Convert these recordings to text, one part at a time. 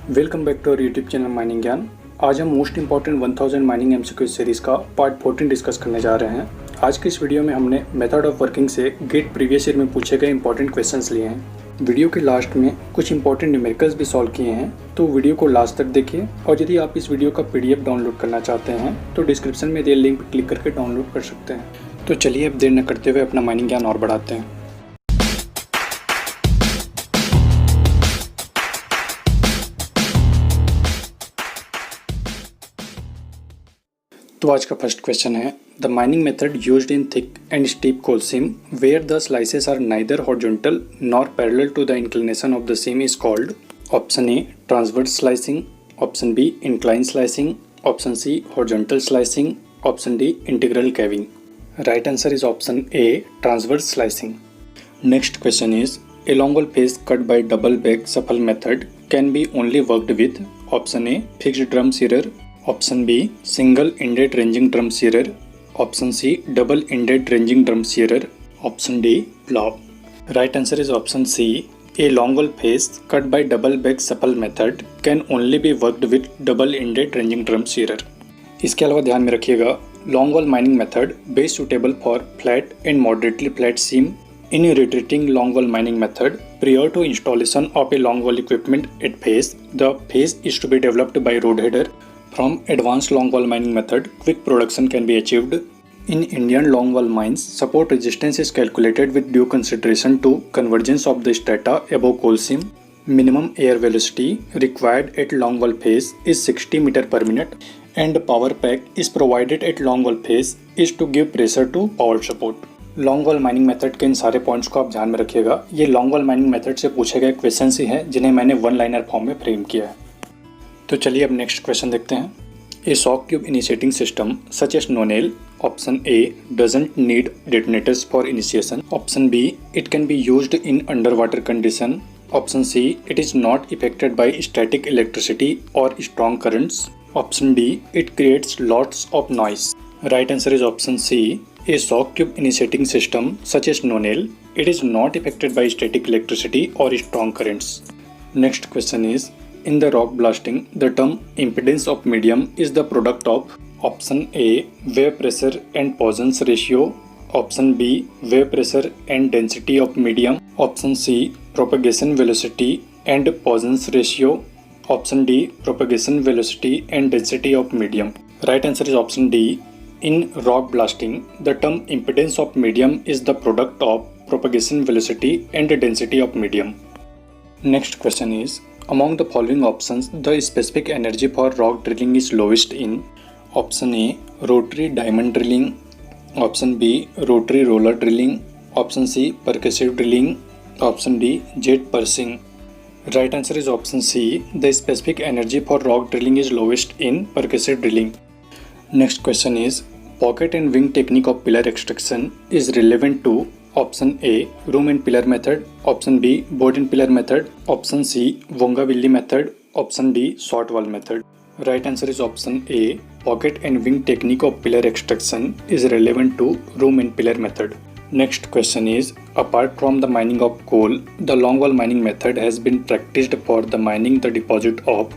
Welcome back to our YouTube channel mining Gyan. आज हम most important 1000 mining MCQ series का part 14 discuss करने जा रहे हैं। आज की इस वीडियो में हमने मेथड ऑफ वर्किंग से गेट प्रीवियस ईयर में पूछे गए इंपॉर्टेंट क्वेश्चंस लिए हैं। वीडियो के लास्ट में कुछ इंपॉर्टेंट न्यूमेरिकल्स भी सॉल्व किए हैं, तो वीडियो को लास्ट तक देखिए। और यदि आप इस वीडियो का PDF डाउनलोड करना चाहते हैं तो डिस्क्रिप्शन में दिए लिंक पर क्लिक करके डाउनलोड कर सकते हैं। तो चलिए अब देर न करते हुए अपना माइनिंग ज्ञान और बढ़ाते हैं। तो आज का फर्स्ट क्वेश्चन है, the mining method used in thick and steep coal seam where the slices are neither horizontal nor parallel to the inclination of the seam is called. Option A transverse slicing, option B incline slicing, option C horizontal slicing, option D integral caving. Right answer is option A transverse slicing. Next question is, a long wall face cut by double back shuffle method can be only worked with. Option A fixed drum shearer, option B single ended ranging drum shearer, option C double ended ranging drum shearer, option D plow. Right answer is option C. A long wall face cut by double back shuffle method can only be worked with double ended ranging drum shearer. इसके अलावा ध्यान में रखिएगा, longwall mining method best suitable for flat and moderately flat seam. In retreating long wall mining method, prior to installation of a long wall equipment at face, the face is to be developed by road header. From advanced long wall mining method, quick production can be achieved. In Indian long wall mines, support resistance is calculated with due consideration to convergence of the strata above coal seam. Minimum air velocity required at long wall face is 60 meter per minute, and power pack is provided at long wall face is to give pressure to power support. Long wall mining method के इन सारे points को आप ध्यान में रखिएगा। ये long wall mining method से पूछे गए क्वेश्चन ही हैं जिन्हें मैंने वन लाइनर फॉर्म में फ्रेम किया है। तो चलिए अब नेक्स्ट क्वेश्चन देखते हैं। A shock tube initiating system such as nonel, option A doesn't need detonators for initiation, option B it can be used in under water condition, option C it is not affected by static electricity और strong currents, option D it creates lots of noise. Right answer is option C. A shock tube initiating system such as nonel, it is not affected by static electricity or strong currents. Next question is, in the rock blasting, the term impedance of medium is the product of. Option A wave pressure and Poisson's ratio, option B wave pressure and density of medium, option C propagation velocity and Poisson's ratio, option D propagation velocity and density of medium. Right answer is option D. In rock blasting, the term impedance of medium is the product of propagation velocity and density of medium. Next question is, among the following options, the specific energy for rock drilling is lowest in. Option A rotary diamond drilling, option B rotary roller drilling, option C percussive drilling, option D jet pursing. Right answer is option C. The specific energy for rock drilling is lowest in percussive drilling. Next question is, pocket and wing technique of pillar extraction is relevant to. Option A room and pillar method, option B board and pillar method, option C Vonga-Willi method, option D short wall method. Right answer is option A. Pocket and wing technique of pillar extraction is relevant to room and pillar method. Next question is, apart from the mining of coal, the long wall mining method has been practiced for the mining the deposit of.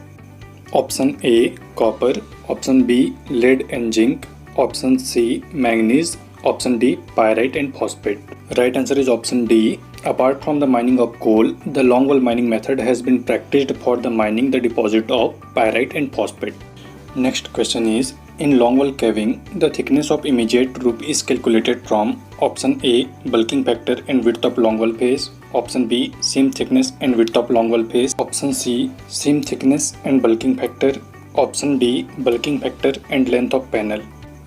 Option A copper, option B lead and zinc, option C manganese, option D pyrite and phosphate. Right answer is option D. Apart from the mining of coal, the long wall mining method has been practiced for the mining the deposit of pyrite and phosphate. Next question is, in long wall caving, the thickness of immediate roof is calculated from. Option A bulking factor and width of long wall face, option B seam thickness and width of long wall face, option C seam thickness and bulking factor, option D bulking factor and length of panel.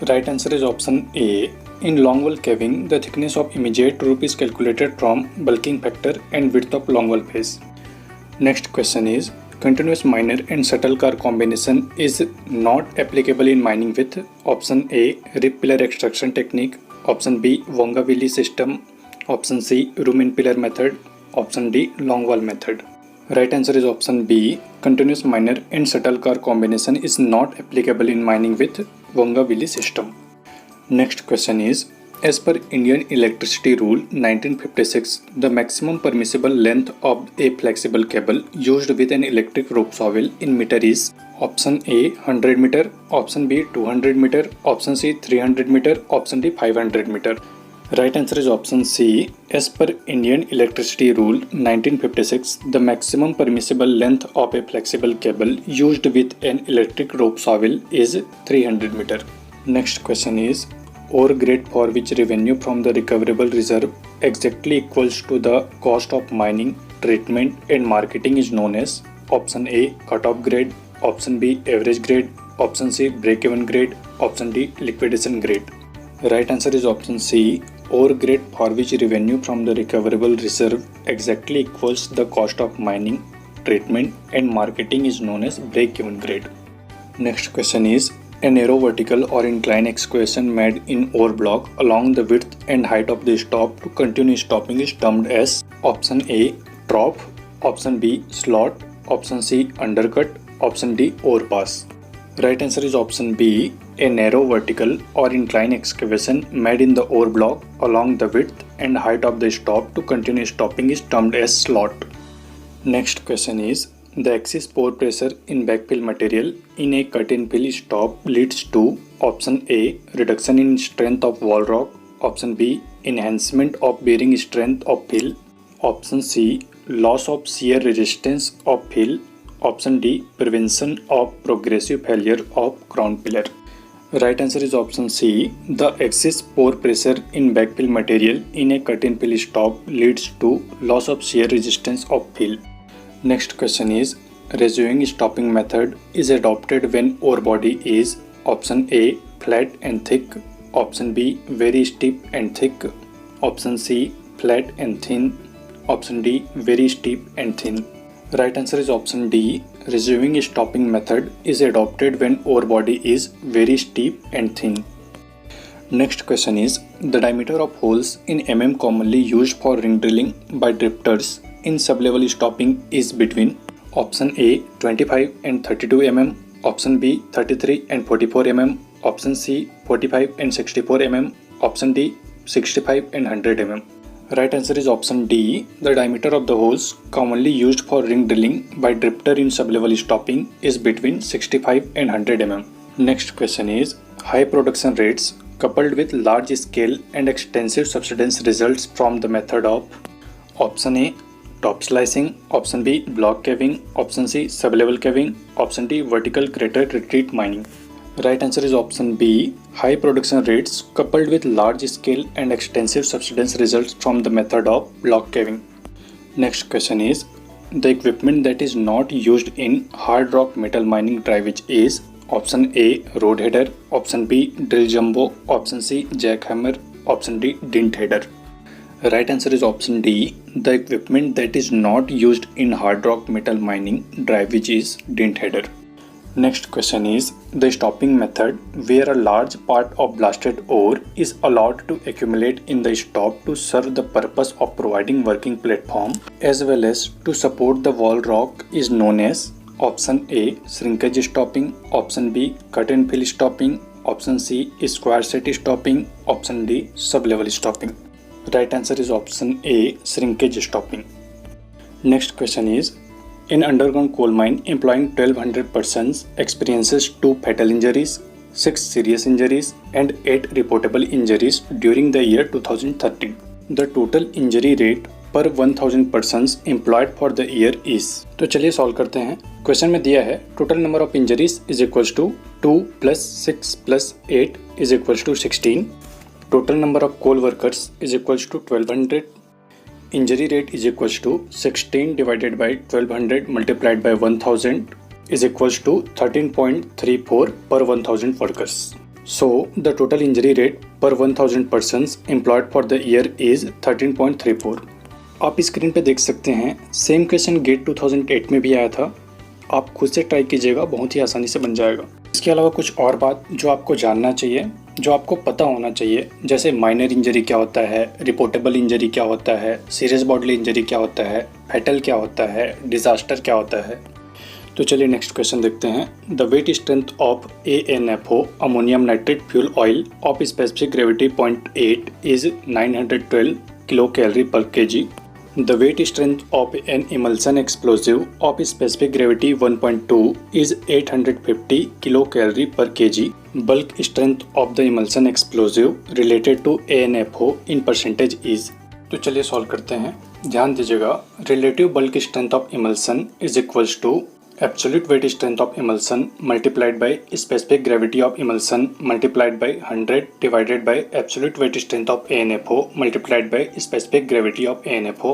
Right answer is option A. In long wall caving, the thickness of immediate roof is calculated from bulking factor and width of long wall face. Next question is, continuous miner and shuttlecock combination is not applicable in mining with. Option A rib pillar extraction technique, option B Vonga-Willi system, option C room and pillar method, option D long wall method. Right answer is option B. Continuous miner and shuttlecock combination is not applicable in mining with Vonga-Willi system. Next question is, As per Indian Electricity Rule 1956, the maximum permissible length of a flexible cable used with an electric rope swell in meter is option A 100 meter, option B 200 meter, option C 300 meter, option D 500 meter. Right answer is option C. As per Indian Electricity Rule 1956, the maximum permissible length of a flexible cable used with an electric rope swell is 300 meter. Next question is, ore grade for which revenue from the recoverable reserve exactly equals to the cost of mining, treatment and marketing is known as option A cut-off grade, option B average grade, option C break-even grade, option D liquidation grade. Right answer is option C. Ore grade for which revenue from the recoverable reserve exactly equals the cost of mining, treatment and marketing is known as break-even grade. Next question is, a narrow vertical or incline excavation made in ore block along the width and height of the stop to continue stopping is termed as option A trough, option B slot, option C undercut, option D overpass. Right answer is option B. A narrow vertical or incline excavation made in the ore block along the width and height of the stop to continue stopping is termed as slot. Next question is, the excess pore pressure in backfill material in a cut-and-fill stop leads to option A reduction in strength of wall rock, option B enhancement of bearing strength of fill, option C loss of shear resistance of fill, option D prevention of progressive failure of crown pillar. Right answer is option C. The excess pore pressure in backfill material in a cut-and-fill stop leads to loss of shear resistance of fill. Next question is, resuing stopping method is adopted when ore body is option A flat and thick, option B very steep and thick, option C flat and thin, option D very steep and thin. Right answer is option D. Resuing stopping method is adopted when ore body is very steep and thin. Next question is, the diameter of holes in mm commonly used for ring drilling by drifters in sublevel stopping is between option A 25 and 32 mm, option B 33 and 44 mm, option C 45 and 64 mm, option D 65 and 100 mm. Right answer is option D. The diameter of the holes commonly used for ring drilling by drifter in sublevel stopping is between 65 and 100 mm. Next question is, high production rates coupled with large scale and extensive subsidence results from the method of option A top slicing, option B block caving, option C sublevel caving, option D vertical crater retreat mining. Right answer is option B. High production rates coupled with large scale and extensive subsidence results from the method of block caving. Next question is, the equipment that is not used in hard rock metal mining drivage is option A rod header, option B drill jumbo, option C jackhammer, option D dint header. Right answer is option D. The equipment that is not used in hard rock metal mining drivage is dint header. Next question is, the stopping method where a large part of blasted ore is allowed to accumulate in the stop to serve the purpose of providing working platform as well as to support the wall rock is known as option A shrinkage stopping, option B cut and fill stopping, option C square set stopping, option D sublevel stopping. Right answer is option A shrinkage stopping. Next question is, an underground coal mine employing 1200 persons experiences 2 fatal injuries, 6 serious injuries and 8 reportable injuries during the year 2013. The total injury rate per 1000 persons employed for the year is. तो चलिए solve करते हैं. Question में दिया है total number of injuries is equals to 2 + 6 + 8 is equals to 16. Total number of coal workers is equals to 1200. Injury rate is equals to 16 divided by 1200 multiplied by 1000 is equals to 13.34 per 1000 workers. So the total injury rate per 1000 persons employed for the year is 13.34. आप screen पे देख सकते हैं same question gate 2008 में भी आया था. आप खुद से ट्राई कीजिएगा, बहुत ही आसानी से बन जाएगा. इसके अलावा कुछ और बात जो आपको जानना चाहिए, जो आपको पता होना चाहिए, जैसे माइनर इंजरी क्या होता है, रिपोर्टेबल इंजरी क्या होता है, सीरियस बॉडली इंजरी क्या होता है, फैटल क्या होता है, डिजास्टर क्या होता है. तो चलिए नेक्स्ट क्वेश्चन देखते हैं। The weight strength of ANFO ammonium nitrate fuel oil of specific gravity 0.8 is 912 kilo calorie per kg. The weight strength of an emulsion explosive of specific gravity 1.2 is 850 kilocalorie per kg. Bulk strength of the emulsion explosive related to ANFO in percentage is. तो चलिए solve करते हैं। ध्यान दीजिएगा, relative bulk strength of emulsion is equals to absolute weight strength of emulsion multiplied by specific gravity of emulsion multiplied by 100 divided by absolute weight strength of ANFO multiplied by specific gravity of ANFO।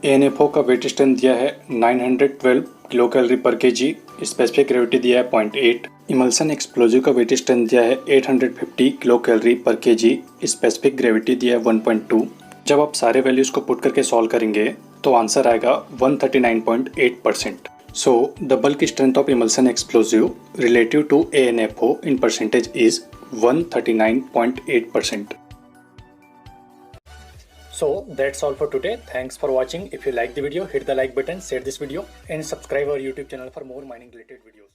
ANFO का weight strength दिया है 912 kilo calorie per kg, specific gravity दिया है 0.8। Emulsion explosive का weight strength दिया है 850 kilo calorie per kg, specific gravity दिया है 1.2। जब आप सारे वैल्यूज को पुट करके सॉल्व करेंगे तो आंसर आएगा 139.8%। So the bulk strength of emulsion explosive relative to ANFO in percentage is 139.8%. So that's all for today. Thanks for watching. If you like the video, hit the like button, share this video and subscribe our YouTube channel for more mining related videos.